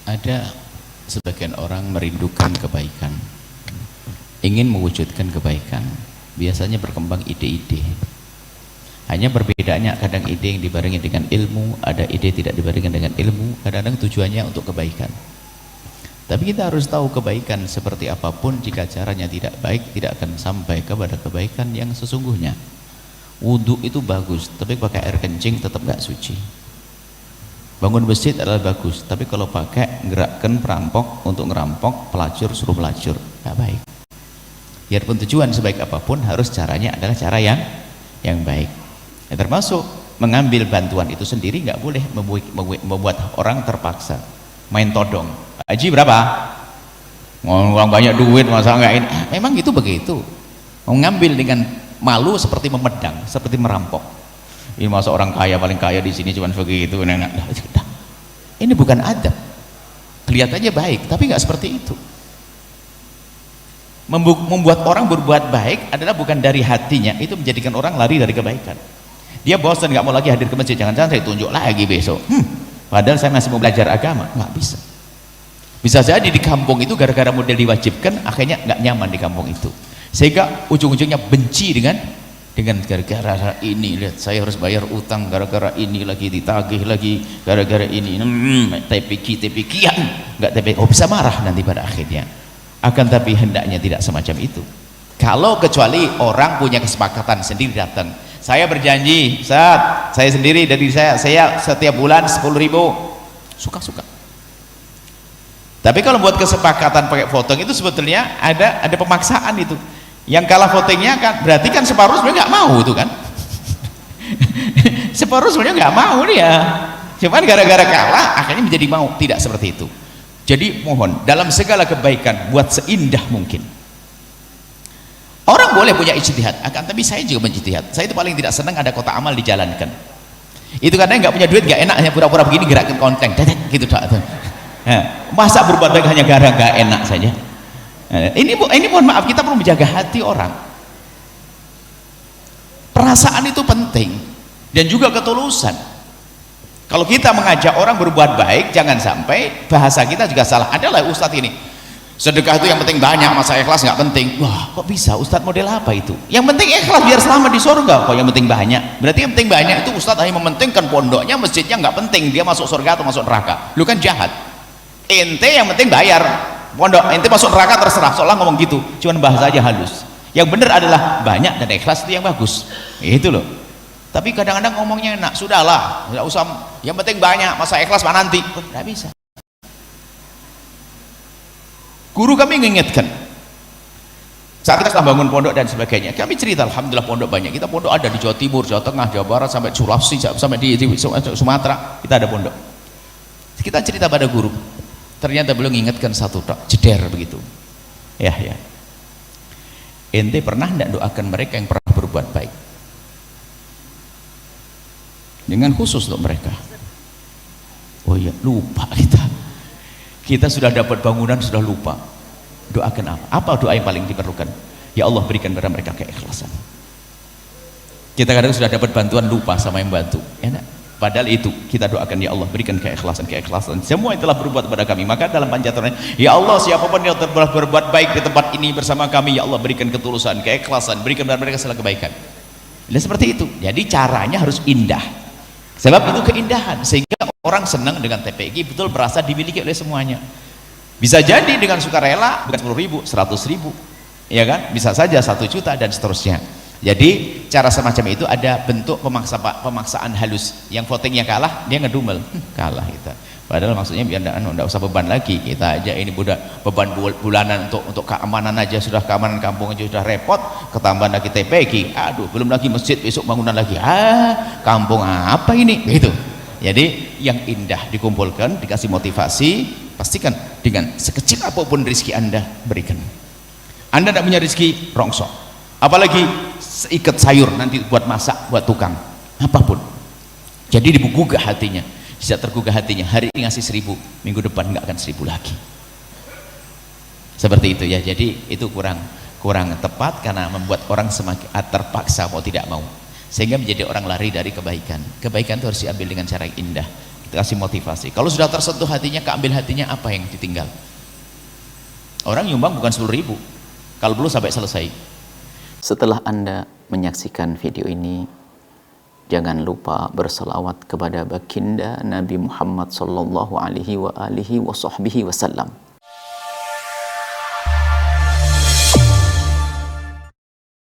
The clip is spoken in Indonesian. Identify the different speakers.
Speaker 1: Ada sebagian orang merindukan kebaikan, ingin mewujudkan kebaikan, biasanya berkembang ide-ide. Hanya perbedaannya, kadang ide yang dibarengi dengan ilmu, ada ide tidak dibarengi dengan ilmu, kadang-kadang tujuannya untuk kebaikan. Tapi kita harus tahu kebaikan seperti apapun, jika caranya tidak baik, tidak akan sampai kepada kebaikan yang sesungguhnya. Wudhu itu bagus, tapi pakai air kencing tetap gak suci. Bangun masjid adalah bagus, tapi kalau pakai gerakkan perampok untuk ngerampok, pelacur suruh pelacur, gak baik. Biarpun tujuan sebaik apapun, harus caranya adalah cara yang baik. Ya, termasuk mengambil bantuan itu sendiri nggak boleh membuat orang terpaksa. Main todong, haji berapa? Ngomong banyak duit, masa nggak ini? Memang itu begitu. Mengambil dengan malu seperti memedang, seperti merampok. Ini masa orang kaya paling kaya di sini cuma begitu, nenek. Ini bukan adab. Kelihatannya baik, tapi nggak seperti itu. Membuat orang berbuat baik adalah bukan dari hatinya, itu menjadikan orang lari dari kebaikan. Dia bosan, nggak mau lagi hadir ke masjid, jangan-jangan saya tunjuk lagi besok. Padahal saya masih mau belajar agama, nggak bisa. Bisa jadi di kampung itu gara-gara model diwajibkan, akhirnya nggak nyaman di kampung itu, sehingga ujung-ujungnya benci dengan gara-gara ini, lihat saya harus bayar utang, gara-gara ini lagi ditagih lagi, gara-gara ini TPK-an, nggak TPK, bisa marah nanti pada akhirnya. Akan tapi hendaknya tidak semacam itu. Kalau kecuali orang punya kesepakatan sendiri datang, saya berjanji saat saya sendiri dari saya setiap bulan 10.000, suka-suka. Tapi kalau buat kesepakatan pakai foto itu sebetulnya ada pemaksaan itu. Yang kalah votingnya kan berarti kan separuh sebenarnya nggak mau itu kan. Separuh sebenarnya nggak mau dia, cuman gara-gara kalah akhirnya menjadi mau. Tidak seperti itu. Jadi mohon dalam segala kebaikan buat seindah mungkin. Orang boleh punya ijtihad, akan tapi saya juga menjtihad. Saya itu paling tidak senang ada kotak amal dijalankan. Itu karena nggak punya duit, nggak enak, hanya pura-pura begini gerakin konteng gitu tak. Masa berbuat baik hanya gara nggak enak saja. Ini mohon maaf, kita perlu menjaga hati orang. Perasaan itu penting dan juga ketulusan. Kalau kita mengajak orang berbuat baik, jangan sampai bahasa kita juga salah. Adalah ustadz ini, sedekah itu yang penting banyak, masa ikhlas nggak penting. Wah, kok bisa? Ustadz model apa itu? Yang penting ikhlas biar selamat di surga. Kok yang penting banyak? Berarti yang penting banyak itu ustadz hanya mementingkan pondoknya, masjidnya nggak penting, dia masuk surga atau masuk neraka. Lu kan jahat. Ente yang penting bayar pondok, ente masuk neraka terserah, seolah ngomong gitu, cuman bahasa aja halus. Yang benar adalah banyak dan ikhlas itu yang bagus, itu loh. Tapi kadang-kadang ngomongnya enak, sudahlah, nggak usah, yang penting banyak, masa ikhlas mah nanti, nggak bisa. Guru kami mengingatkan, saat kita sedang bangun pondok dan sebagainya, kami cerita, alhamdulillah pondok banyak. Kita pondok ada di Jawa Timur, Jawa Tengah, Jawa Barat, sampai Sulawesi, sampai di Sumatera, kita ada pondok. Kita cerita pada guru, ternyata belum mengingatkan satu tak jeder begitu. Ya. Ente pernah tidak doakan mereka yang pernah berbuat baik? Dengan khusus untuk mereka. Oh iya, lupa kita. Kita sudah dapat bangunan sudah lupa. Doakan apa? Apa doa yang paling diperlukan? Ya Allah, berikan kepada mereka keikhlasan. Kita kadang sudah dapat bantuan lupa sama yang bantu. Enak. Padahal itu kita doakan, ya Allah berikan keikhlasan semua yang telah berbuat kepada kami. Maka dalam panjatannya, ya Allah siapapun yang telah berbuat baik di tempat ini bersama kami, ya Allah berikan ketulusan, keikhlasan, berikan kepada mereka segala kebaikan. Dan seperti itu. Jadi caranya harus indah, sebab itu keindahan, sehingga orang senang dengan TPG, betul merasa dimiliki oleh semuanya. Bisa jadi dengan sukarela, bukan 10.000, 100.000, ya kan, bisa saja 1 juta dan seterusnya. Jadi cara semacam itu ada bentuk pemaksaan halus. Yang votingnya kalah, dia ngedumel, kalah kita. Padahal maksudnya biar enggak usah beban lagi. Kita aja ini beban bulanan untuk keamanan aja, sudah keamanan kampung aja sudah repot, ketambahan lagi TPG. Aduh, belum lagi masjid, besok bangunan lagi. Kampung apa ini? Gitu. Jadi yang indah dikumpulkan, dikasih motivasi, pastikan dengan sekecil apapun rezeki Anda berikan. Anda tidak punya rezeki, rongsok. Apalagi seikat sayur nanti buat masak, buat tukang, apapun. Jadi digugah hatinya. Bisa tergugah hatinya, hari ini ngasih 1.000, minggu depan nggak akan 1.000 lagi. Seperti itu ya. Jadi itu kurang tepat, karena membuat orang semakin terpaksa mau tidak mau, sehingga menjadi orang lari dari kebaikan. Kebaikan itu harus diambil dengan cara yang indah. Kita kasih motivasi. Kalau sudah tersentuh hatinya, keambil hatinya, apa yang ditinggal? Orang nyumbang bukan 10.000, kalau perlu sampai selesai.
Speaker 2: Setelah Anda menyaksikan video ini, jangan lupa berselawat kepada baginda Nabi Muhammad sallallahu alaihi wa alihi wa sahbihi wasallam.